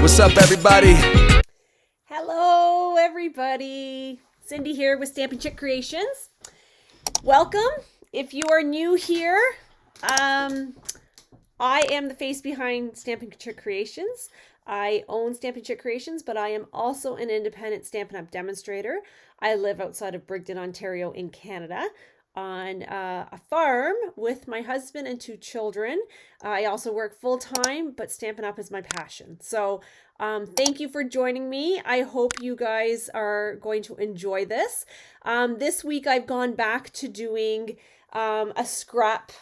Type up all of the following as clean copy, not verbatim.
What's up, everybody? Hello, everybody. Cindy here with Stampin' Chick Creations. Welcome. If you are new here, I am the face behind Stampin' Chick Creations. I own Stampin' Chick Creations, but I am also an independent Stampin' Up! Demonstrator. I live outside of Brigden, Ontario in Canada on a farm with my husband and 2 children. I also work full-time, but Stampin' Up! Is my passion. So thank you for joining me. I hope you guys are going to enjoy this. This week I've gone back to doing a scrap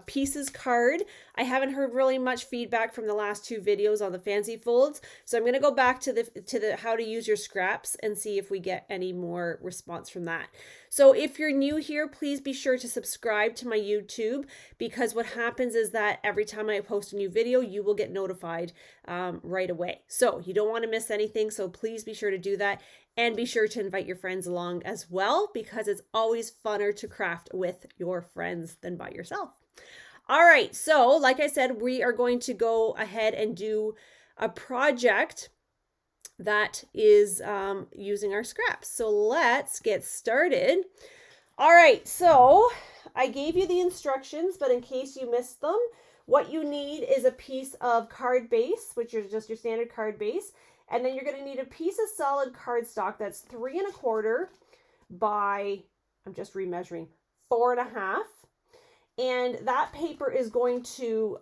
pieces card. I haven't heard really much feedback from the last 2 videos on the fancy folds, so I'm going to go back to the how to use your scraps and see if we get any more response from that. So if you're new here, please be sure to subscribe to my YouTube, because what happens is that every time I post a new video, you will get notified right away. So you don't want to miss anything, so please be sure to do that. And be sure to invite your friends along as well, because it's always funner to craft with your friends than by yourself. All right, so like I said, we are going to go ahead and do a project that is using our scraps. So let's get started. All right, so I gave you the instructions, but in case you missed them, what you need is a piece of card base, which is just your standard card base. And then you're going to need a piece of solid cardstock that's 3 1/4 by, I'm just remeasuring, 4 1/2. And that paper is going to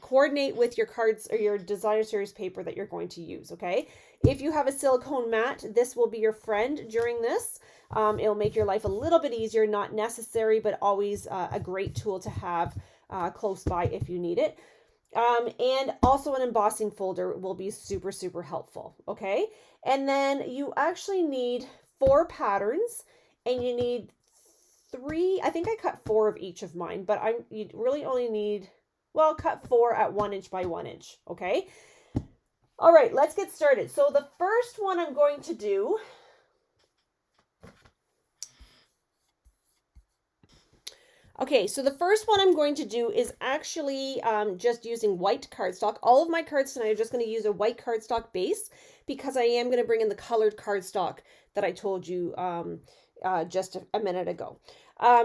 coordinate with your cards or your designer series paper that you're going to use, okay? If you have a silicone mat, this will be your friend during this. It'll make your life a little bit easier, not necessary, but always a great tool to have close by if you need it. And also an embossing folder will be super, super helpful, okay? And then you actually need 4 patterns, and you need 3, I think I cut 4 of each of mine, but you really only need, well, cut 4 at 1 inch by 1 inch, okay? All right, let's get started. So the first one I'm going to do, okay, so the first one I'm going to do is actually just using white cardstock. All of my cards tonight are just going to use a white cardstock base, because I am going to bring in the colored cardstock that I told you just a minute ago.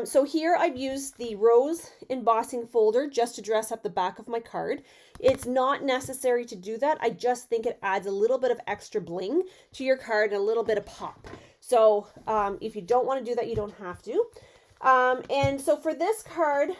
So here I've used the rose embossing folder just to dress up the back of my card. It's not necessary to do that. I just think it adds a little bit of extra bling to your card and a little bit of pop. So if you don't want to do that, you don't have to. And so for this card,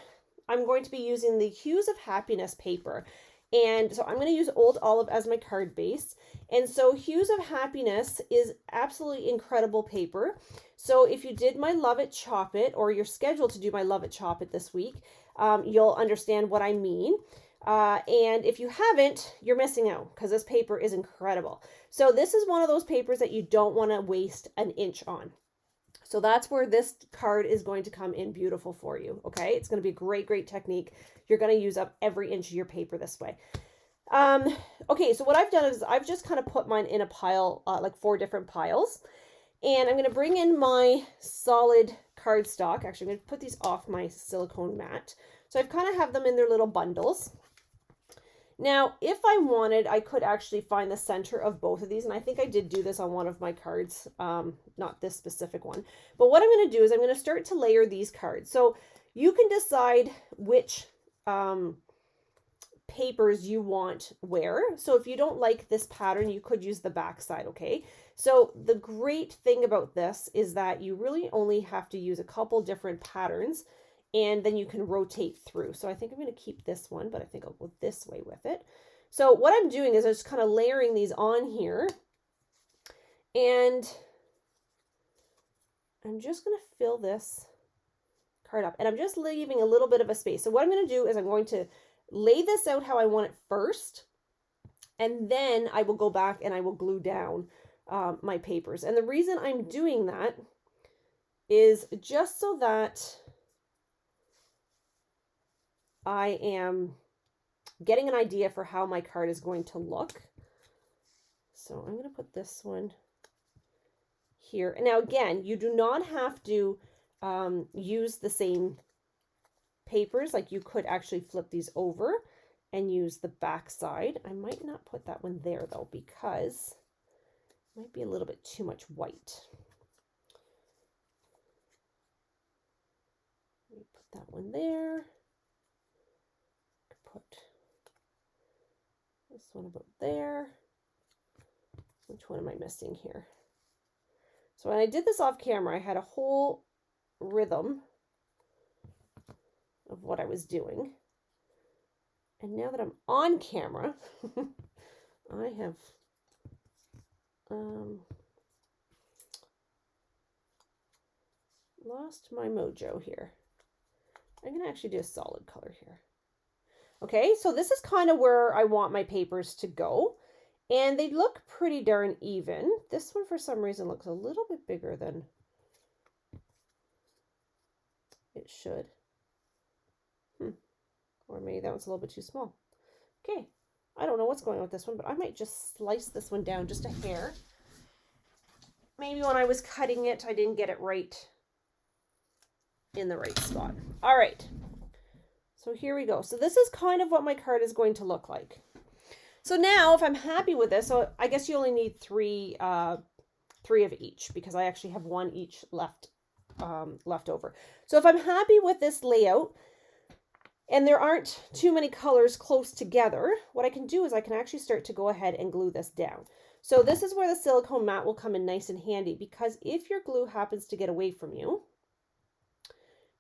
I'm going to be using the Hues of Happiness paper. And so I'm going to use Old Olive as my card base. And so Hues of Happiness is absolutely incredible paper. So if you did my Love It, Chop It, or you're scheduled to do my Love It, Chop It this week, you'll understand what I mean. And if you haven't, you're missing out, because this paper is incredible. So this is one of those papers that you don't want to waste an inch on. So that's where this card is going to come in beautiful for you, okay? It's going to be a great, great technique. You're going to use up every inch of your paper this way. Okay, so what I've done is I've just kind of put mine in a pile, like 4 different piles. And I'm going to bring in my solid cardstock. Actually, I'm going to put these off my silicone mat. So I've kind of have them in their little bundles. Now, if I wanted, I could actually find the center of both of these. And I think I did do this on one of my cards, not this specific one. But what I'm going to do is I'm going to start to layer these cards. So you can decide which papers you want where. So if you don't like this pattern, you could use the back side, okay? So the great thing about this is that you really only have to use a couple different patterns, and then you can rotate through. So I think I'm going to keep this one, but I think I'll go this way with it. So what I'm doing is I'm just kind of layering these on here, and I'm just going to fill this card up, and I'm just leaving a little bit of a space. So what I'm going to do is I'm going to lay this out how I want it first, and then I will go back and I will glue down my papers. And the reason I'm doing that is just so that I am getting an idea for how my card is going to look. So I'm going to put this one here. And now again, you do not have to use the same papers. Like, you could actually flip these over and use the back side. I might not put that one there though, because it might be a little bit too much white. Let me put that one there. Put this one about there. Which one am I missing here? So when I did this off camera, I had a whole rhythm of what I was doing. And now that I'm on camera, I have lost my mojo here. I'm going to actually do a solid color here. Okay, so this is kind of where I want my papers to go. And they look pretty darn even. This one, for some reason, looks a little bit bigger than it should. Or maybe that one's a little bit too small. Okay, I don't know what's going on with this one, but I might just slice this one down just a hair. Maybe when I was cutting it, I didn't get it right in the right spot. All right, so here we go. So this is kind of what my card is going to look like. So now if I'm happy with this, so I guess you only need three of each, because I actually have one each left over. So if I'm happy with this layout and there aren't too many colors close together, what I can do is I can actually start to go ahead and glue this down. So this is where the silicone mat will come in nice and handy, because if your glue happens to get away from you,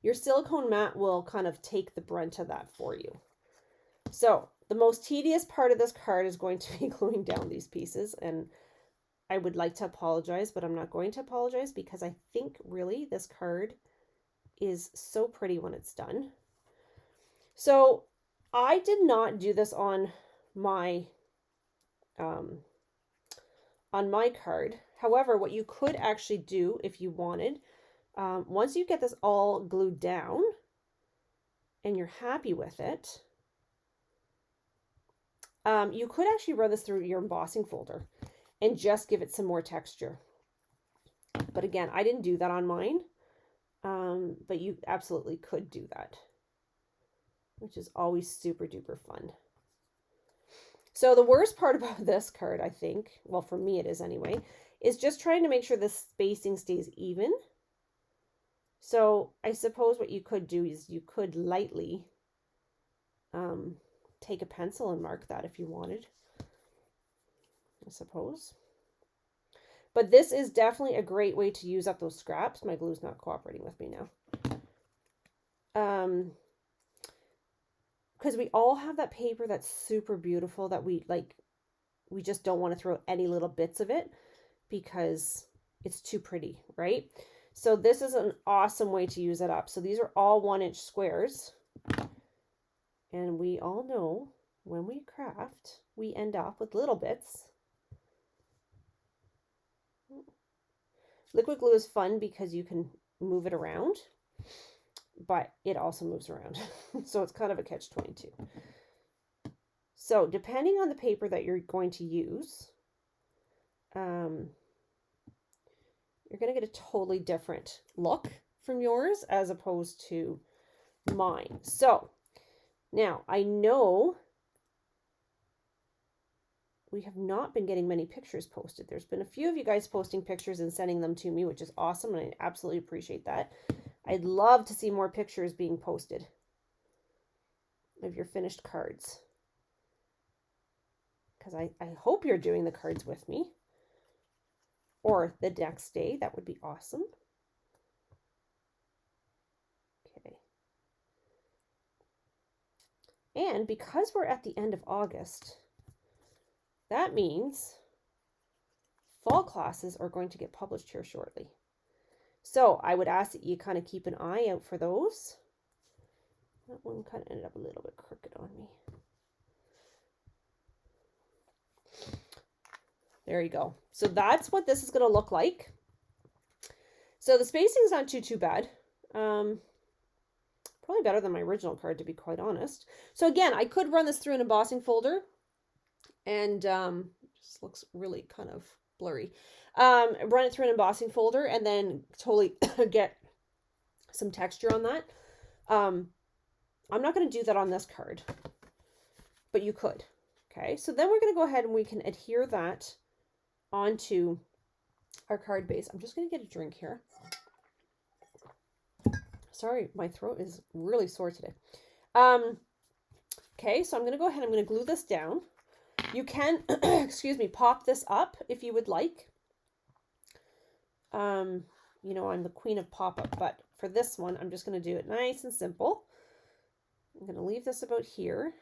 your silicone mat will kind of take the brunt of that for you. So the most tedious part of this card is going to be gluing down these pieces, and I would like to apologize, but I'm not going to apologize, because I think really this card is so pretty when it's done. So I did not do this on my card. However, what you could actually do if you wanted, once you get this all glued down and you're happy with it, you could actually run this through your embossing folder and just give it some more texture. But again, I didn't do that on mine, but you absolutely could do that, which is always super duper fun. So the worst part about this card, I think, well, for me it is anyway, is just trying to make sure the spacing stays even. So I suppose what you could do is you could lightly take a pencil and mark that if you wanted, I suppose. But this is definitely a great way to use up those scraps. My glue's not cooperating with me now. Because we all have that paper that's super beautiful that we just don't want to throw any little bits of it because it's too pretty, right? So this is an awesome way to use it up. So these are all 1-inch squares. And we all know when we craft, we end up with little bits. Liquid glue is fun because you can move it around, but it also moves around. So it's kind of a catch-22. So depending on the paper that you're going to use, you're going to get a totally different look from yours as opposed to mine. So now I know we have not been getting many pictures posted. There's been a few of you guys posting pictures and sending them to me, which is awesome, and I absolutely appreciate that. I'd love to see more pictures being posted of your finished cards, because I hope you're doing the cards with me, or the next day. That would be awesome. Okay. And because we're at the end of August, that means fall classes are going to get published here shortly. So I would ask that you kind of keep an eye out for those. That one kind of ended up a little bit crooked on me. There you go. So that's what this is going to look like. So the spacing is not too bad. Probably better than my original card, to be quite honest. So again, I could run this through an embossing folder, and just looks really kind of blurry. Run it through an embossing folder and then totally get some texture on that. I'm not going to do that on this card. but you could. Okay, so then we're going to go ahead and we can adhere that onto our card base. I'm just going to get a drink here. Sorry, my throat is really sore today. Okay, so I'm going to go ahead. I'm going to glue this down. You can, excuse me, pop this up if you would like. You know, I'm the queen of pop-up, but for this one, I'm just going to do it nice and simple. I'm going to leave this about here.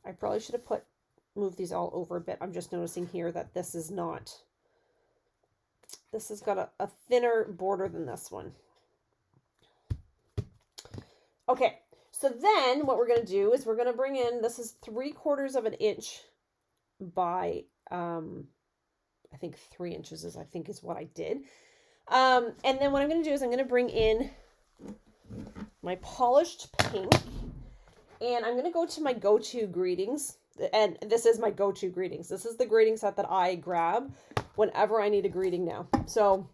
I probably should have moved these all over a bit. I'm just noticing here that this is not, this has got a thinner border than this one. Okay, so then what we're going to do is we're going to bring in, this is 3/4 of an inch by, I think 3 inches is what I did. And then what I'm going to do is I'm going to bring in my polished pink, and I'm going to go to my go-to greetings. And this is my go-to greetings. This is the greeting set that I grab whenever I need a greeting now. So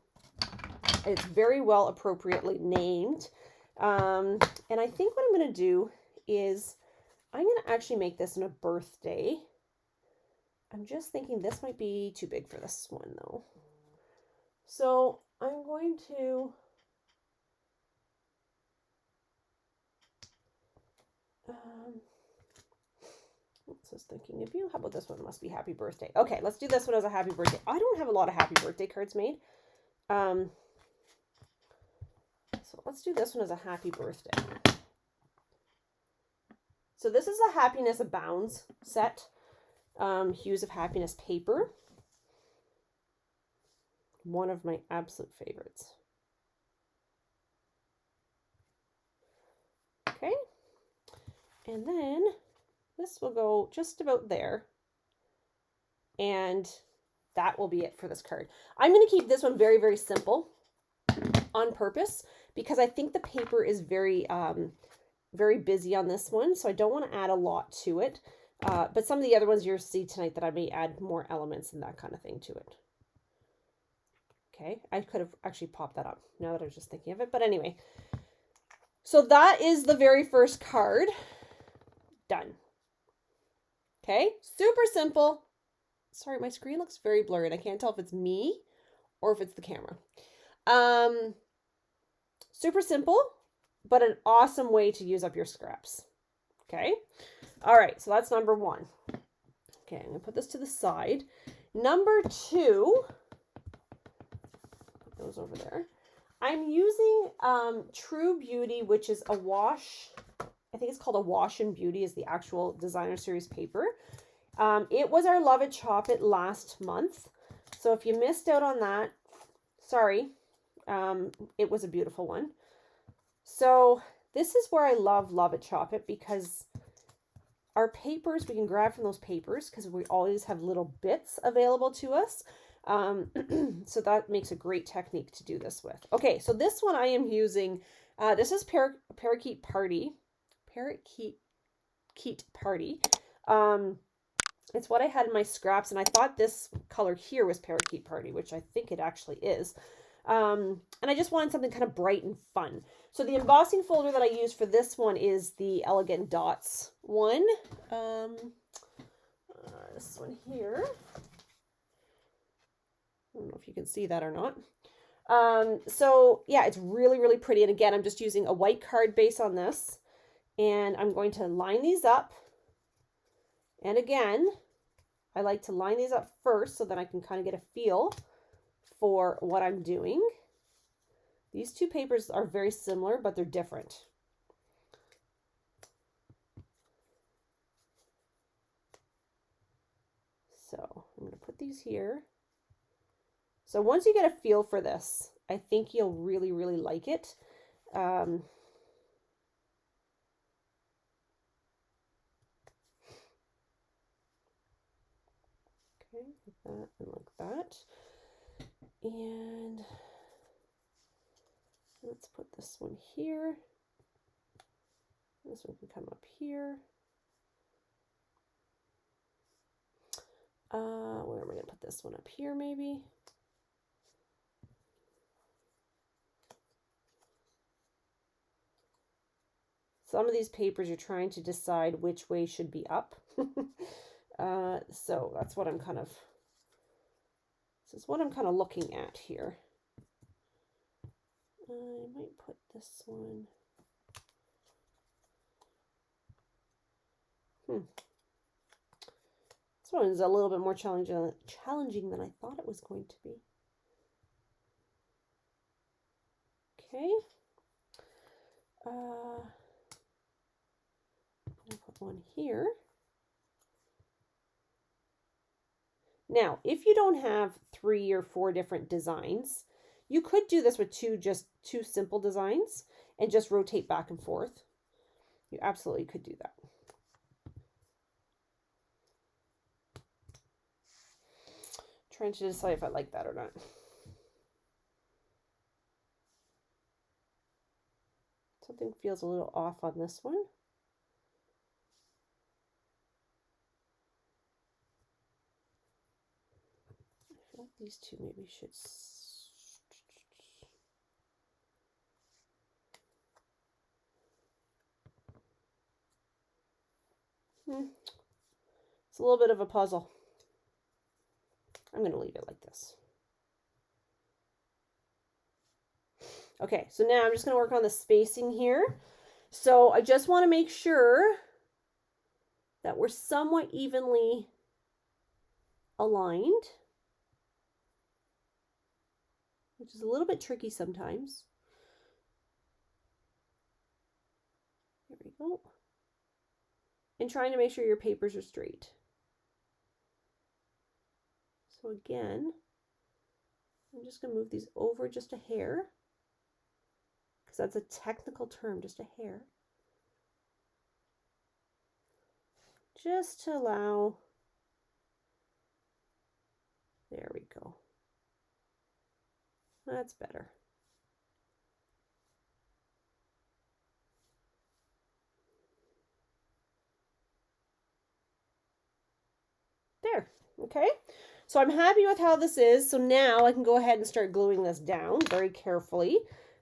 it's very well appropriately named. And I think what I'm going to do is I'm going to actually make this in a birthday. I'm just thinking this might be too big for this one though. So I'm going to it says thinking of you. How about this one? Must be happy birthday. Okay, let's do this one as a happy birthday. I don't have a lot of happy birthday cards made. So let's do this one as a happy birthday. So this is a Happiness Abounds set. Hues of Happiness paper. One of my absolute favorites. Okay. And then this will go just about there. And that will be it for this card. I'm going to keep this one very, very simple on purpose because I think the paper is very, very busy on this one. So I don't want to add a lot to it. But some of the other ones you'll see tonight that I may add more elements and that kind of thing to it. Okay, I could have actually popped that up now that I was just thinking of it. But anyway, so that is the very first card. Done. Okay, super simple. Sorry, my screen looks very blurry and I can't tell if it's me or if it's the camera. Super simple, but an awesome way to use up your scraps. Okay. All right, so that's number one. Okay, I'm going to put this to the side. Number two, put those over there. I'm using True Beauty, which is a wash. I think it's called a Wash and Beauty is the actual designer series paper. It was our Love It Chop It last month. So if you missed out on that, sorry. It was a beautiful one. So this is where I love It Chop It because our papers, we can grab from those papers because we always have little bits available to us. So that makes a great technique to do this with. Okay, so this one I am using, this is Parakeet Party. It's what I had in my scraps, and I thought this color here was Parakeet Party, which I think it actually is. And I just wanted something kind of bright and fun. So the embossing folder that I use for this one is the Elegant Dots one. This one here. I don't know if you can see that or not. So yeah, it's really, really pretty. And again, I'm just using a white card base on this. And I'm going to line these up. And again, I like to line these up first so that I can kind of get a feel for what I'm doing. These two papers are very similar, but they're different. So I'm going to put these here. So once you get a feel for this, I think you'll really, really like it. Okay, like that and like that. And let's put this one here. This one can come up here. Where am I going to put this one? Up here, maybe? some of these papers you're trying to decide which way should be up. So that's what I'm kind of, this is what I'm kind of looking at here. I might put this one. This one is a little bit more challenging than I thought it was going to be. Okay. I'll put one here. Now, if you don't have 3 or 4 different designs, you could do this with just two simple designs and just rotate back and forth. You absolutely could do that. Trying to decide if I like that or not. Something feels a little off on this one. I feel like these two maybe should. It's a little bit of a puzzle. I'm going to leave it like this. Okay, so now I'm just going to work on the spacing here. So I just want to make sure that we're somewhat evenly aligned, which is a little bit tricky sometimes. There we go. And trying to make sure your papers are straight. So again, I'm just going to move these over just a hair, because that's a technical term, just a hair. Just to allow, there we go. That's better. There, okay. So I'm happy with how this is. So now I can go ahead and start gluing this down very carefully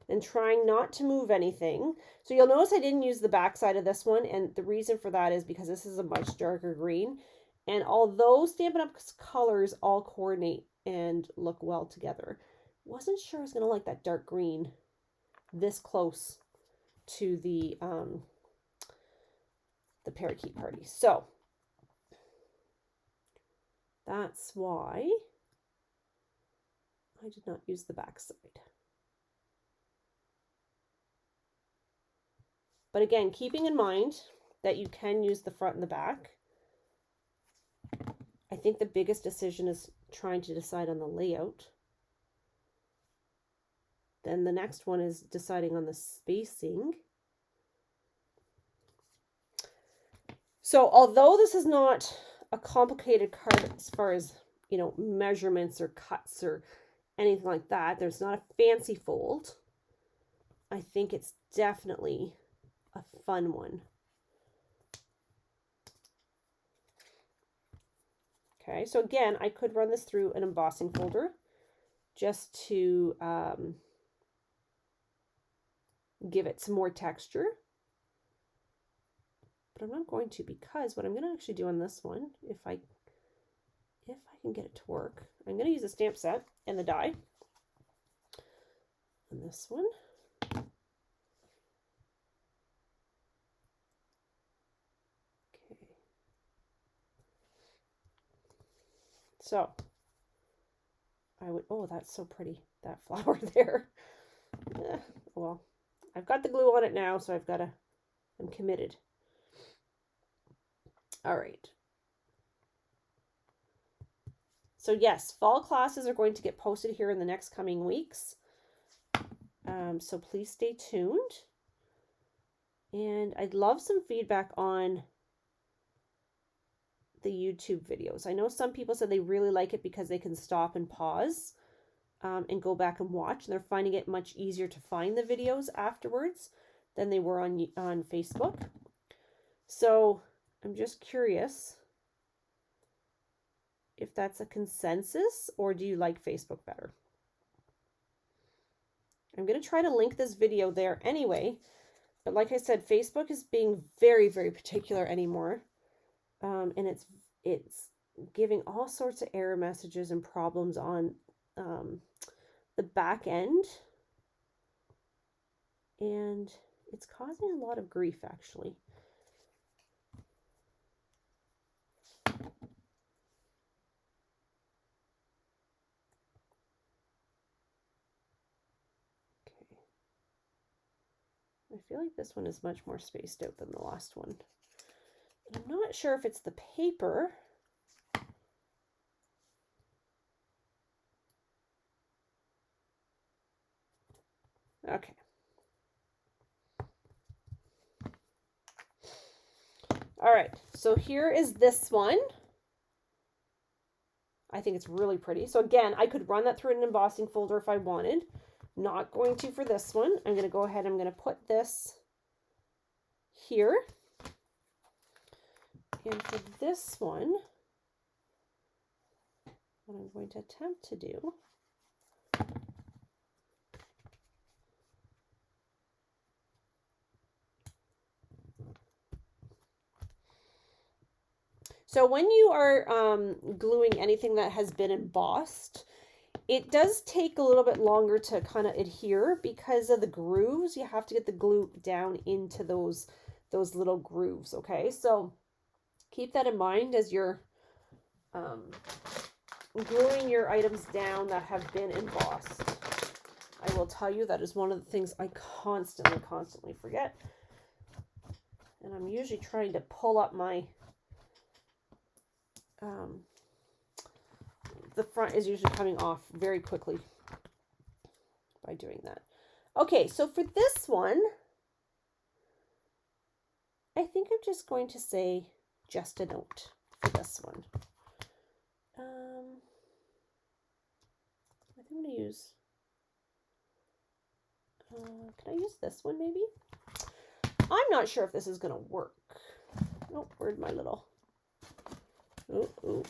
and trying not to move anything. So you'll notice I didn't use the back side of this one, and the reason for that is because this is a much darker green. And although Stampin' Up's colors all coordinate and look well together, wasn't sure I was going to like that dark green this close to the parakeet party. So that's why I did not use the back side. But again, keeping in mind that you can use the front and the back. I think the biggest decision is trying to decide on the layout. Then the next one is deciding on the spacing. So although this is not a complicated card as far as, you know, measurements or cuts or anything like that, there's not a fancy fold, I think it's definitely a fun one. Okay, so again, I could run this through an embossing folder just to give it some more texture. But I'm not going to, because what I'm going to actually do on this one, if I can get it to work, I'm going to use a stamp set and the die on this one. So I would, oh, that's so pretty, that flower there. Well, I've got the glue on it now, so I'm committed. All right. So yes, fall classes are going to get posted here in the next coming weeks. So please stay tuned. And I'd love some feedback on the YouTube videos. I know some people said they really like it because they can stop and pause and go back and watch, and they're finding it much easier to find the videos afterwards than they were on Facebook. So I'm just curious if that's a consensus, or do you like Facebook better? I'm going to try to link this video there anyway, But like I said, Facebook is being very, very particular anymore. And it's giving all sorts of error messages and problems on the back end. And it's causing a lot of grief, actually. I feel like this one is much more spaced out than the last one. And I'm not sure if it's the paper. Okay. All right, so here is this one. I think it's really pretty. So again, I could run that through an embossing folder if I wanted. Not going to for this one. I'm going to go ahead, I'm going to put this here. And for this one, what I'm going to attempt to do so when you are gluing anything that has been embossed, it does take a little bit longer to kind of adhere because of the grooves. You have to get the glue down into those little grooves, okay? So keep that in mind as you're gluing your items down that have been embossed. I will tell you that is one of the things I constantly forget. And I'm usually trying to pull up my the front is usually coming off very quickly by doing that. Okay, so for this one, I think I'm just going to say just a note for this one. I think I'm going to use, can I use this one maybe? I'm not sure if this is going to work. Oh, where'd my little, ooh,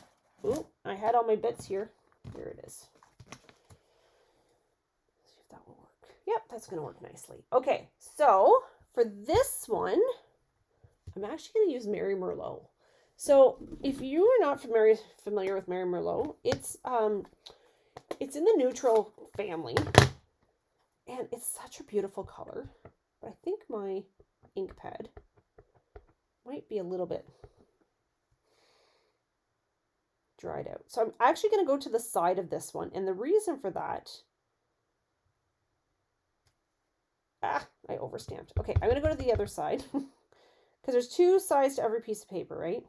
I had all my bits here. Here it is. Let's see if that will work. Yep, that's going to work nicely. Okay, so for this one, I'm actually going to use Mary Merlot. So if you are not familiar with Mary Merlot, it's in the neutral family, and it's such a beautiful color. But I think my ink pad might be a little bit dried out. So I'm actually going to go to the side of this one. And the reason for that, I overstamped. Okay, I'm going to go to the other side because there's two sides to every piece of paper, right?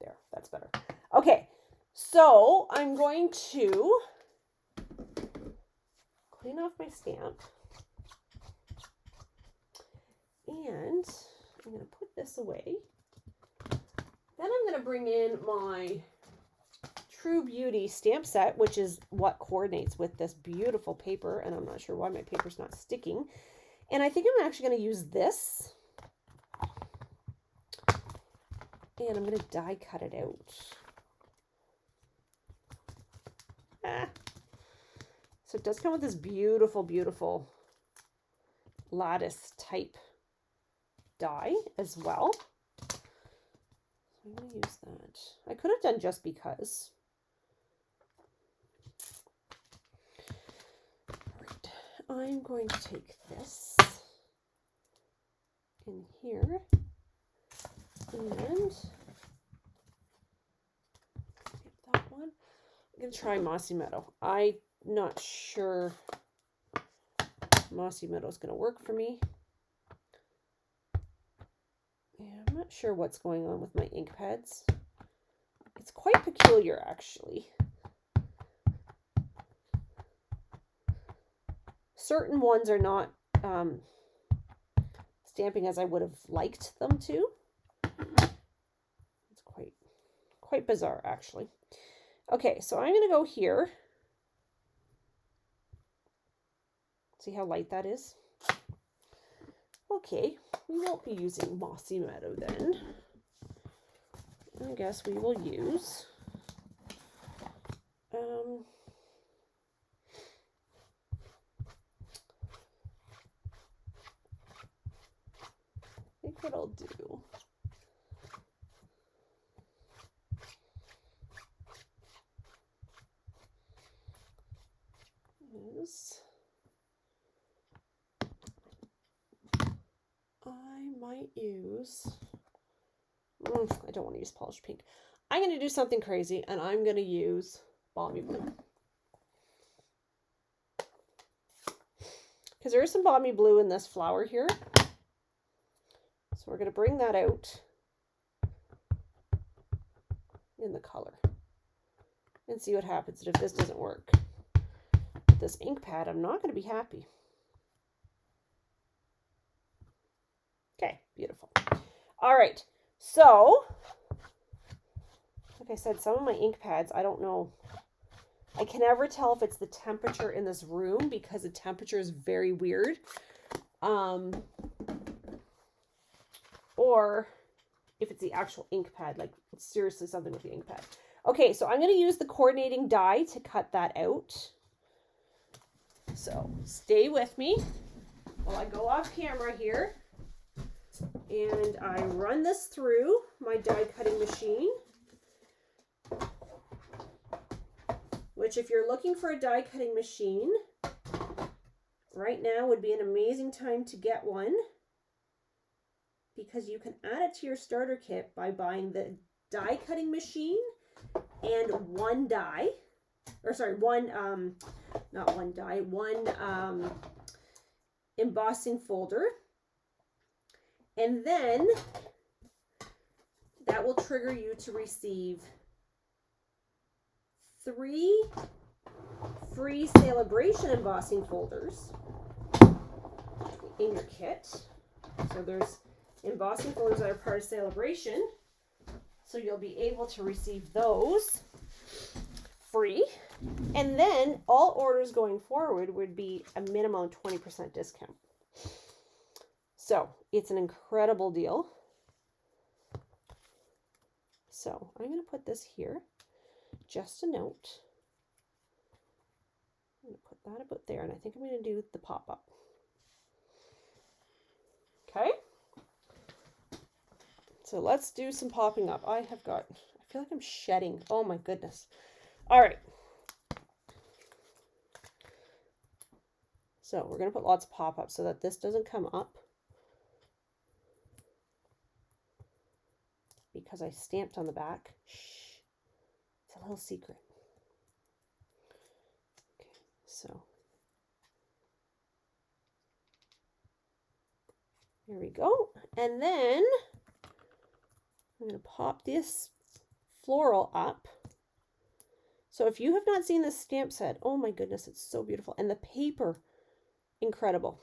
There, that's better. Okay, so I'm going to clean off my stamp. And I'm going to put this away. Then I'm going to bring in my True Beauty stamp set, which is what coordinates with this beautiful paper. And I'm not sure why my paper's not sticking. And I think I'm actually going to use this. And I'm going to die cut it out. So it does come with this beautiful, beautiful lattice type die as well. I'm going to use that. I could have done just because. Right. I'm going to take this in here and that one. I'm going to try Mossy Meadow. I'm not sure Mossy Meadow is going to work for me. Yeah, I'm not sure what's going on with my ink pads. It's quite peculiar, actually. Certain ones are not stamping as I would have liked them to. It's quite bizarre, actually. Okay, so I'm going to go here. See how light that is? Okay, we won't be using Mossy Meadow then. I guess we will use what I'll do. I might use, I don't want to use polished pink. I'm going to do something crazy, and I'm going to use balmy blue. Because there is some balmy blue in this flower here. So we're going to bring that out in the color and see what happens if this doesn't work. With this ink pad, I'm not going to be happy. Okay, beautiful. All right, so like I said, some of my ink pads, I don't know. I can never tell if it's the temperature in this room because the temperature is very weird. Or if it's the actual ink pad, like seriously something with the ink pad. Okay, so I'm going to use the coordinating die to cut that out. So stay with me while I go off camera here. And I run this through my die cutting machine, which if you're looking for a die cutting machine, right now would be an amazing time to get one, because you can add it to your starter kit by buying the die cutting machine and one die, or sorry, one embossing folder. And then that will trigger you to receive 3 free celebration embossing folders in your kit. So there's embossing folders that are part of celebration. So you'll be able to receive those free. And then all orders going forward would be a minimum 20% discount. So it's an incredible deal. So I'm going to put this here. Just a note. I'm going to put that about there, and I think I'm going to do the pop-up. Okay. So let's do some popping up. I feel like I'm shedding. Oh my goodness. All right. So we're going to put lots of pop-ups so that this doesn't come up, because I stamped on the back. Shh. It's a little secret. Okay, so here we go. And then I'm going to pop this floral up. So if you have not seen this stamp set, oh my goodness, it's so beautiful. And the paper, incredible.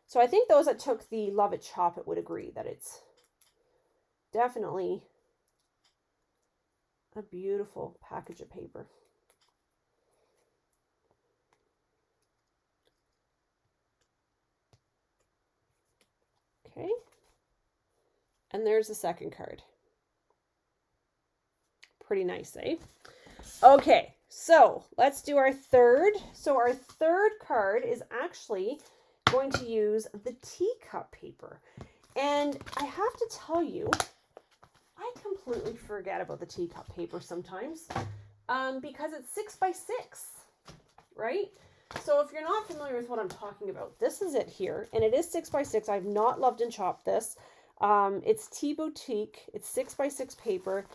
So I think those that took the Love It Chop It would agree that it's definitely a beautiful package of paper. Okay. And there's the second card. Pretty nice, eh? Okay, so let's do our third. So our third card is actually going to use the teacup paper. And I have to tell you, I completely forget about the teacup paper sometimes because it's 6 by 6, right? So if you're not familiar with what I'm talking about, this is it here, and it is 6 by 6. I've not loved and chopped this. It's Tea Boutique. It's 6 by 6 paper.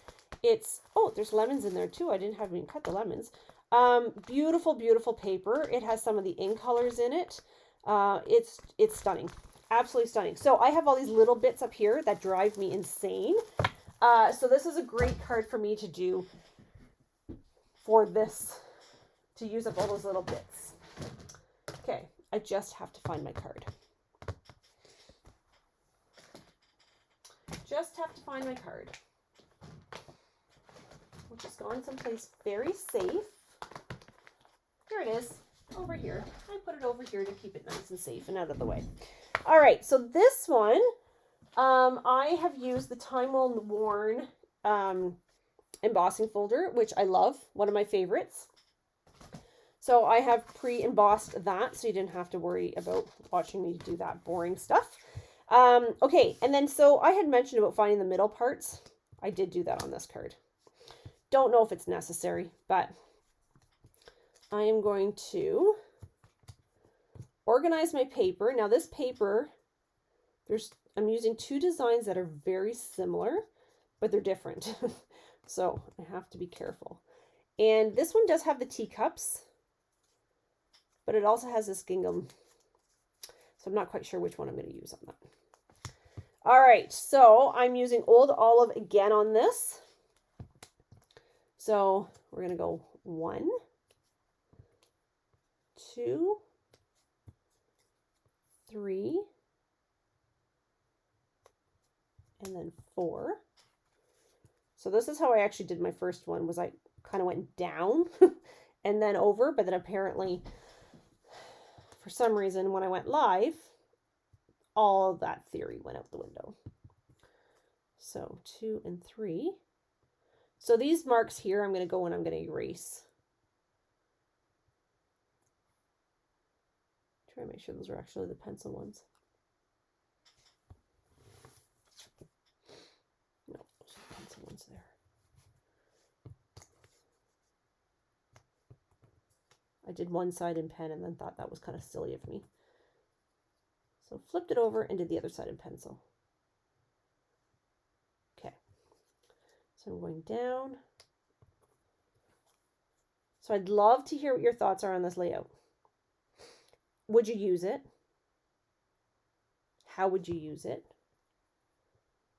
It's, oh, there's lemons in there too. I didn't have me cut the lemons. Beautiful, beautiful paper. It has some of the ink colors in it. It's stunning. Absolutely stunning. So I have all these little bits up here that drive me insane. So this is a great card for me to do for this, to use up all those little bits. Okay, I just have to find my card. Just have to find my card, which is gone someplace very safe. Here it is, over here. I put it over here to keep it nice and safe and out of the way. All right, so this one, I have used the Time Well Worn embossing folder, which I love, one of my favorites. So I have pre-embossed that, so you didn't have to worry about watching me do that boring stuff. Okay, and then so I had mentioned about finding the middle parts. I did do that on this card. Don't know if it's necessary, but I am going to organize my paper. Now this paper, I'm using two designs that are very similar, but they're different. So I have to be careful. And this one does have the teacups, but it also has this gingham. So I'm not quite sure which one I'm going to use on that. All right, so I'm using Old Olive again on this. So we're going to go 1, 2, 3, and then 4. So this is how I actually did my first one, was I kind of went down and then over, but then apparently for some reason when I went live, all of that theory went out the window. So 2 and 3. So these marks here, I'm going to go and I'm going to erase. Try to make sure those are actually the pencil ones. No, those are the pencil ones there. I did one side in pen and then thought that was kind of silly of me. So flipped it over and did the other side in pencil. Okay. So I'm going down. So I'd love to hear what your thoughts are on this layout. Would you use it? How would you use it?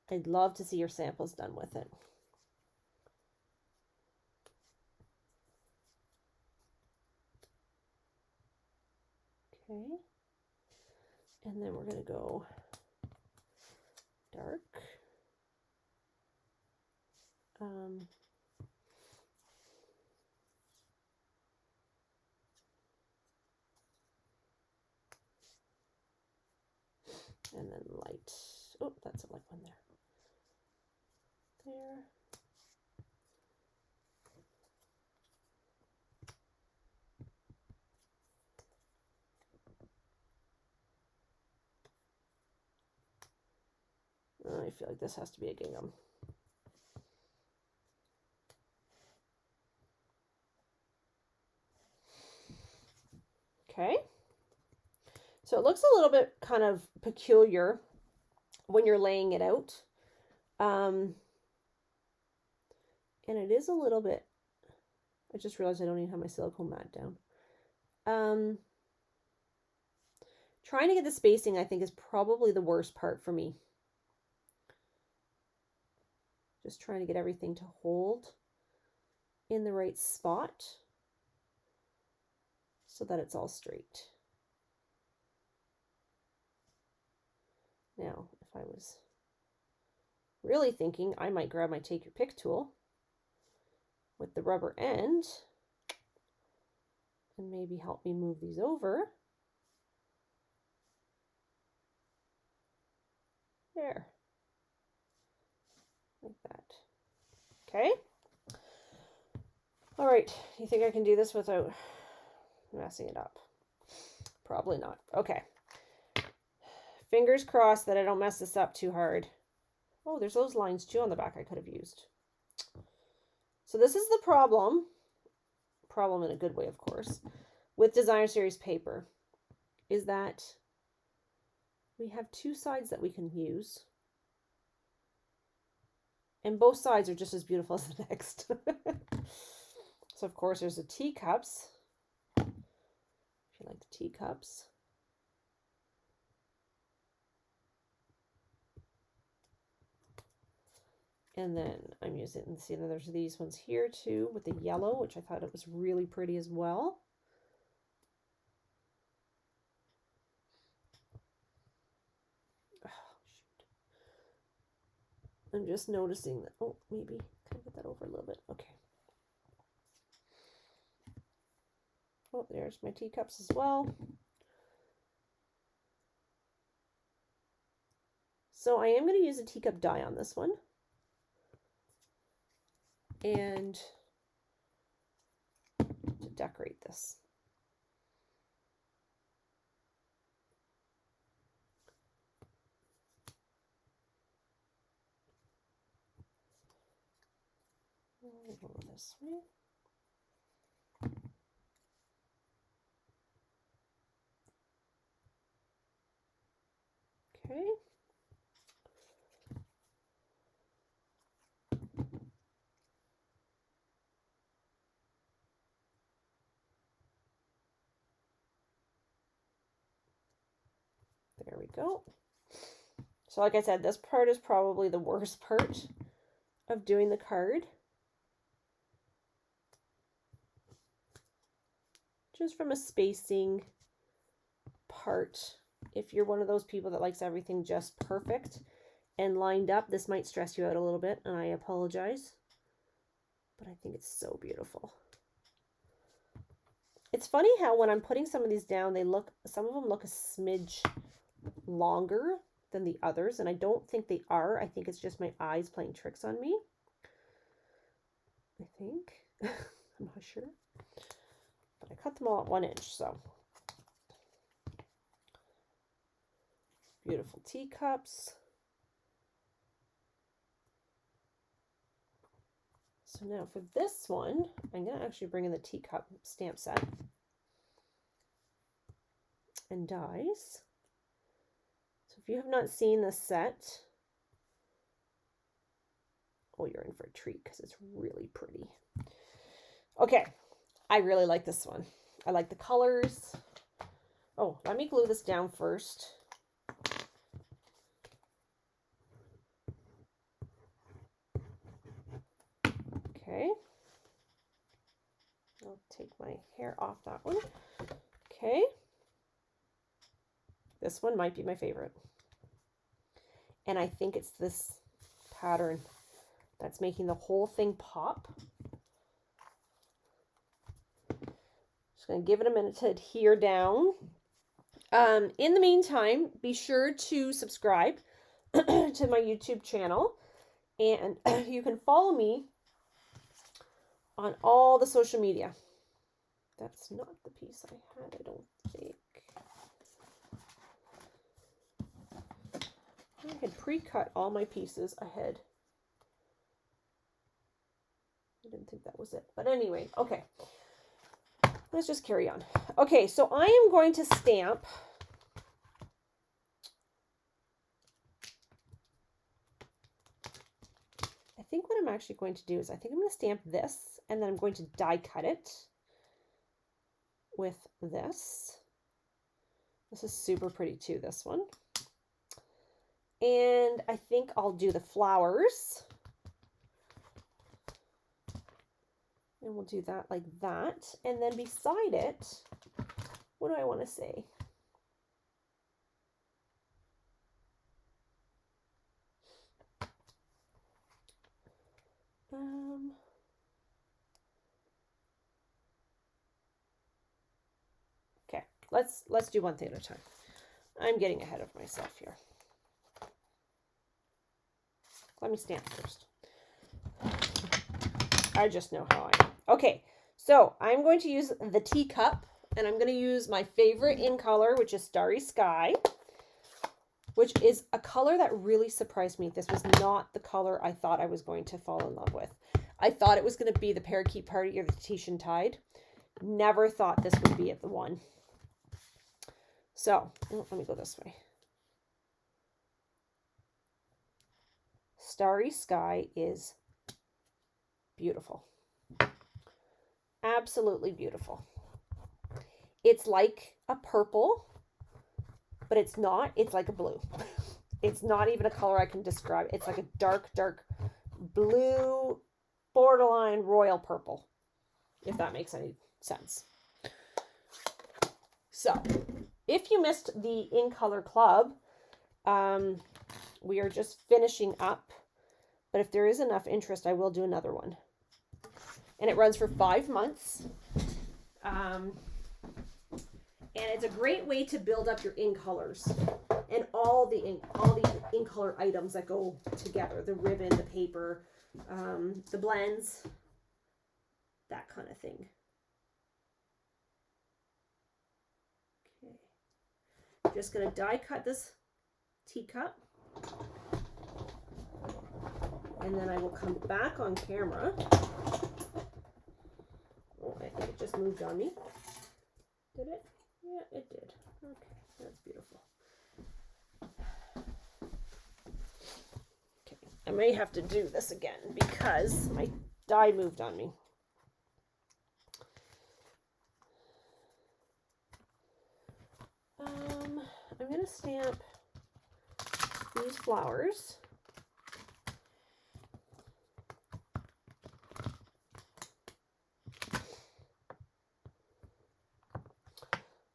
I'd love to see your samples done with it. Okay. And then we're going to go dark. And then light. Oh, that's a light one there. There. I feel like this has to be a gingham. Okay. So it looks a little bit kind of peculiar when you're laying it out. And it is a little bit, I just realized I don't even have my silicone mat down. Trying to get the spacing, I think, is probably the worst part for me. Just trying to get everything to hold in the right spot so that it's all straight. Now, if I was really thinking, I might grab my Take Your Pick tool with the rubber end and maybe help me move these over. There. Like that. Okay. All right. Do you think I can do this without messing it up? Probably not. Okay. Fingers crossed that I don't mess this up too hard. Oh, there's those lines too on the back I could have used. So this is the problem in a good way, of course, with Designer Series paper, is that we have two sides that we can use. And both sides are just as beautiful as the next. So, of course, there's the teacups. If you like the teacups. And then I'm using, see, then there's these ones here too with the yellow, which I thought it was really pretty as well. Oh, shoot. I'm just noticing that, oh, maybe, can I get that over a little bit? Okay. Oh, there's my teacups as well. So I am going to use a teacup die on this one. And to decorate this. We'll go this way. Okay. There we go. So like I said, this part is probably the worst part of doing the card. Just from a spacing part, if you're one of those people that likes everything just perfect and lined up, this might stress you out a little bit, and I apologize. But I think it's so beautiful. It's funny how when I'm putting some of these down, some of them look a smidge longer than the others, and I don't think they are. I think it's just my eyes playing tricks on me. I think. I'm not sure. But I cut them all at 1 inch, so. Beautiful teacups. So now for this one, I'm going to actually bring in the teacup stamp set and dies. So if you have not seen this set, oh, you're in for a treat because it's really pretty. Okay, I really like this one. I like the colors. Oh, let me glue this down first. Okay. I'll take my hair off that one. Okay. This one might be my favorite. And I think it's this pattern that's making the whole thing pop. Just going to give it a minute to adhere down. In the meantime, be sure to subscribe to my YouTube channel. And you can follow me on all the social media. That's not the piece I had, I don't think. I had pre-cut all my pieces ahead. I didn't think that was it. But anyway, okay. Let's just carry on. Okay, so I am going to stamp I think what I'm actually going to do is I think I'm going to stamp this, and then I'm going to die cut it with this. This is super pretty too, this one. And I think I'll do the flowers. And we'll do that like that. And then beside it, what do I want to say? Okay, let's do one thing at a time. I'm getting ahead of myself here. Let me stamp first. I just know how I am. Okay, so I'm going to use the teacup, and I'm going to use my favorite in color, which is Starry Sky, which is a color that really surprised me. This was not the color I thought I was going to fall in love with. I thought it was going to be the Parakeet Party or the Tahitian Tide. Never thought this would be the one. So, let me go this way. Starry Sky is beautiful. Absolutely beautiful. It's like a purple, but it's not. It's like a blue. It's not even a color I can describe. It's like a dark, dark blue, borderline royal purple, if that makes any sense. So, if you missed the In Color Club, we are just finishing up. But if there is enough interest, I will do another one. And it runs for 5 months. And it's a great way to build up your in colors and all the in color items that go together. The ribbon, the paper, the blends, that kind of thing. Okay. I'm just going to die cut this teacup. And then I will come back on camera. Oh, I think it just moved on me. Did it? Yeah, it did. Okay, that's beautiful. Okay, I may have to do this again because my die moved on me. I'm going to stamp these flowers.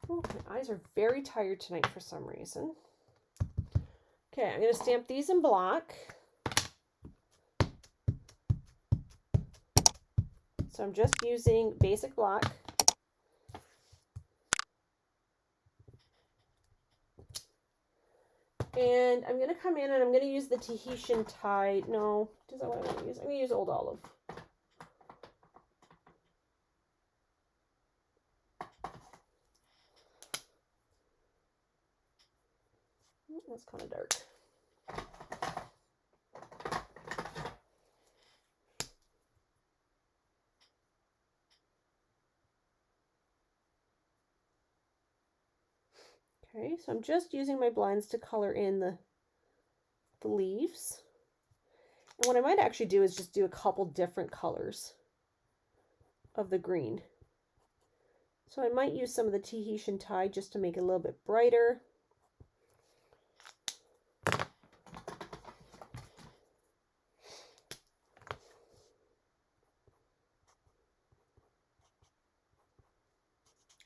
Oh, my eyes are very tired tonight for some reason. Okay, I'm going to stamp these in black. So I'm just using basic black. And I'm going to come in and I'm going to use the Tahitian Tide. No, is that what I want to use? I'm going to use Old Olive. Oh, that's kind of dark. Okay, so I'm just using my blends to color in the leaves. And what I might actually do is just do a couple different colors of the green. So I might use some of the Tahitian Tide just to make it a little bit brighter.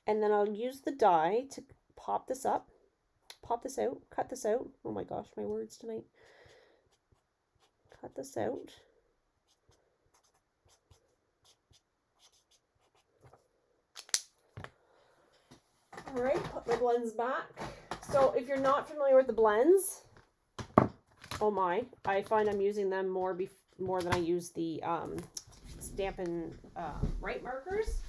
And then I'll use the die to pop this up, pop this out, cut this out. Oh my gosh, my words tonight. Cut this out. All right, put my blends back. So if you're not familiar with the blends, oh my, I find I'm using them more than I use the Stampin' right markers.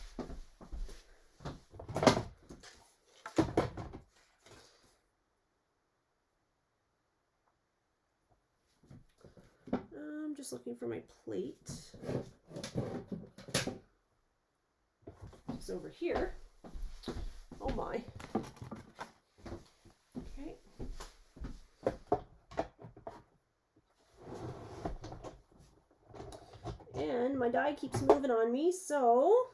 I'm just looking for my plate. It's over here. Oh my. Okay. And my die keeps moving on me, so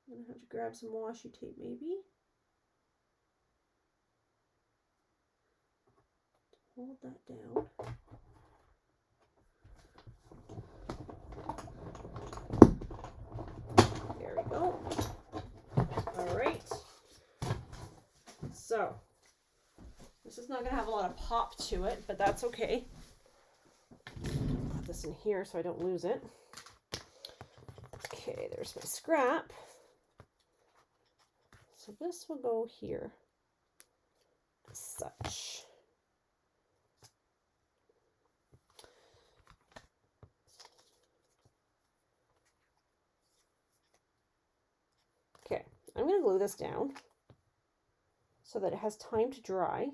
I'm gonna have to grab some washi tape maybe. Hold that down. There we go. All right. So this is not going to have a lot of pop to it, but that's okay. Put this in here so I don't lose it. Okay, there's my scrap. So this will go here as such. Okay, I'm going to glue this down so that it has time to dry.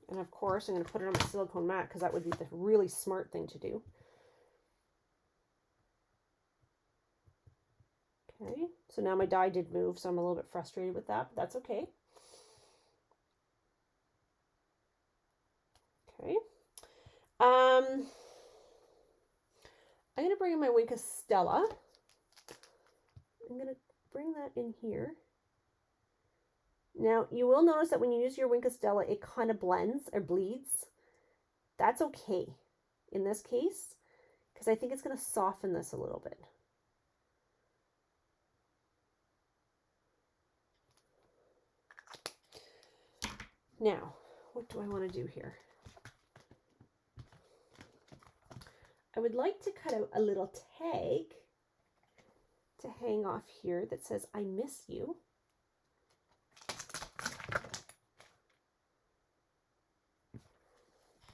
And of course, I'm going to put it on my silicone mat because that would be the really smart thing to do. Okay, so now my die did move, so I'm a little bit frustrated with that, but that's okay. Okay. I'm going to bring in my Wink of Stella. I'm going to bring that in here. Now, you will notice that when you use your Wink of Stella, it kind of blends or bleeds. That's okay in this case, because I think it's going to soften this a little bit. Now, what do I want to do here? I would like to cut out a little tag to hang off here that says, "I miss you."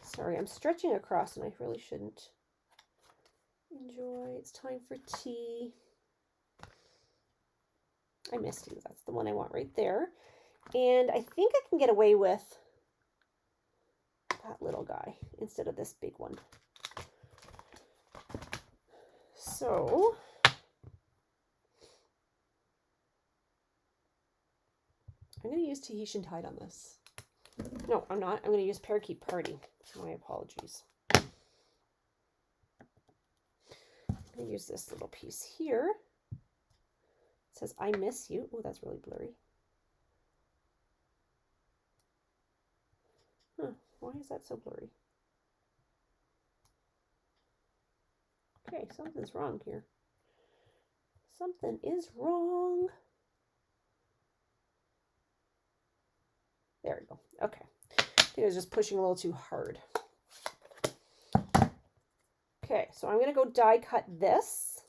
Sorry, I'm stretching across and I really shouldn't. Enjoy, it's time for tea. I missed you, that's the one I want right there. And I think I can get away with that little guy instead of this big one. So I'm going to use Tahitian Tide on this. No, I'm not. I'm going to use Parakeet Party. My apologies. I'm going to use this little piece here. It says, I miss you. Oh, that's really blurry. Huh, why is that so blurry? Okay, something's wrong here. Something is wrong. There we go. Okay. I think I was just pushing a little too hard. Okay, so I'm going to go die cut this.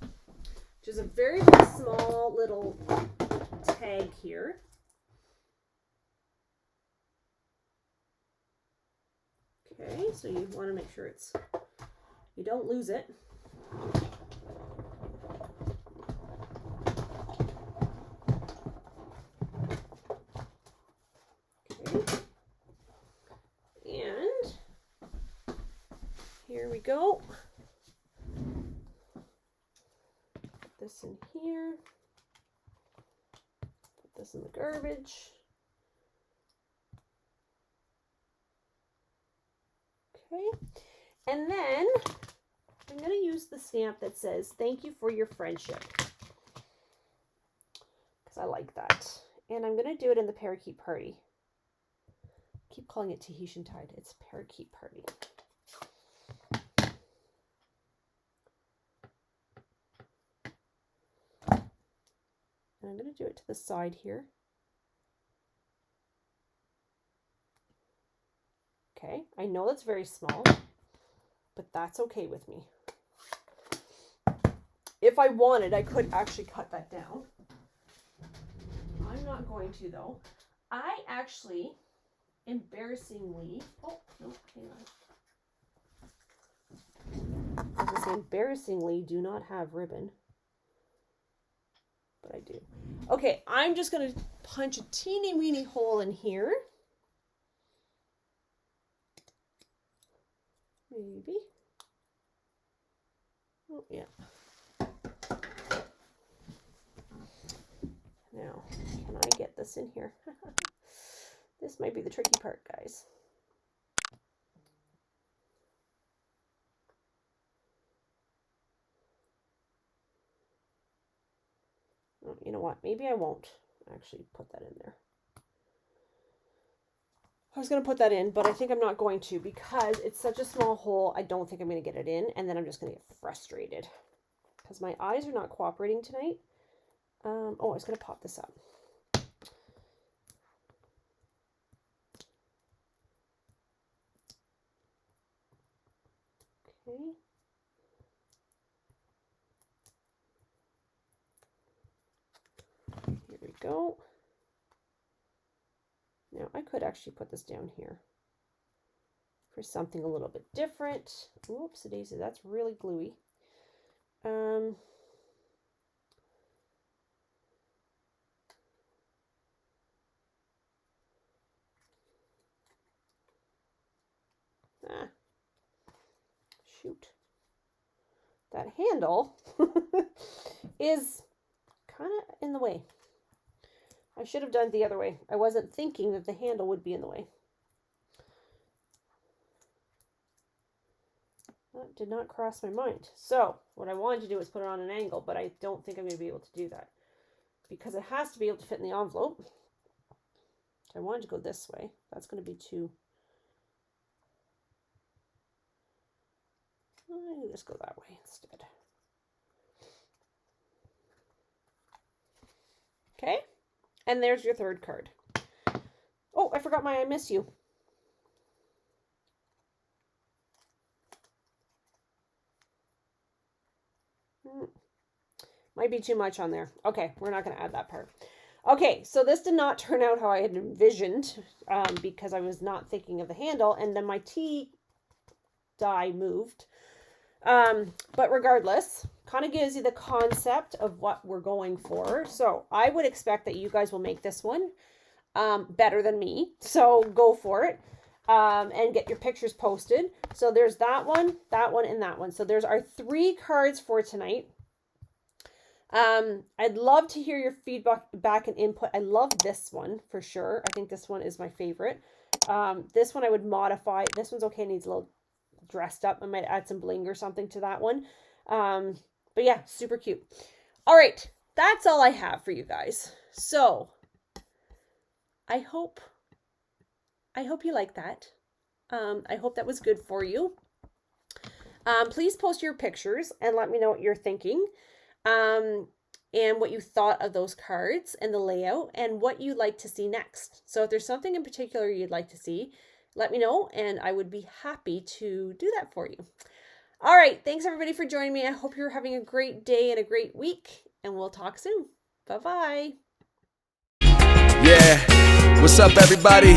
Which is a very, very small little tag here. Okay, so you want to make sure you don't lose it. Okay. And here we go. Put this in here. Put this in the garbage. Okay, and then I'm going to use the stamp that says, thank you for your friendship, because I like that. And I'm going to do it in the Parakeet Party. I keep calling it Tahitian Tide. It's Parakeet Party. And I'm going to do it to the side here. Okay, I know that's very small, but that's okay with me. If I wanted, I could actually cut that down. I'm not going to, though. I actually, embarrassingly, oh, no, hang on. I was going to say, embarrassingly, do not have ribbon. But I do. Okay, I'm just going to punch a teeny weeny hole in here. Maybe. Oh, yeah. Now, can I get this in here? This might be the tricky part, guys. Oh, you know what? Maybe I won't actually put that in there. I was going to put that in, but I think I'm not going to because it's such a small hole. I don't think I'm going to get it in, and then I'm just going to get frustrated because my eyes are not cooperating tonight. Oh, I was going to pop this up. Okay. Here we go. Now, I could actually put this down here for something a little bit different. Oops, daisy, that's really gluey. Shoot. That handle is kind of in the way. I should have done it the other way. I wasn't thinking that the handle would be in the way. That did not cross my mind. So what I wanted to do was put it on an angle, but I don't think I'm going to be able to do that because it has to be able to fit in the envelope. I wanted to go this way. That's going to be too... I'll just go that way instead. Okay. And there's your third card. Oh, I forgot my I miss you. Might be too much on there. Okay, we're not going to add that part. Okay, so this did not turn out how I had envisioned because I was not thinking of the handle, and then my tea die moved. But regardless, kind of gives you the concept of what we're going for. So I would expect that you guys will make this one better than me. So go for it and get your pictures posted. So there's that one, and that one. So there's our 3 cards for tonight. I'd love to hear your feedback and input. I love this one for sure. I think this one is my favorite. This one I would modify. This one's okay. It needs a little dressed up. I might add some bling or something to that one. But yeah, super cute. All right. That's all I have for you guys. So I hope you like that. I hope that was good for you. Please post your pictures and let me know what you're thinking. And what you thought of those cards and the layout and what you'd like to see next. So if there's something in particular you'd like to see, let me know and I would be happy to do that for you. All right. Thanks everybody for joining me. I hope you're having a great day and a great week and we'll talk soon. Bye-bye. Yeah. What's up, everybody?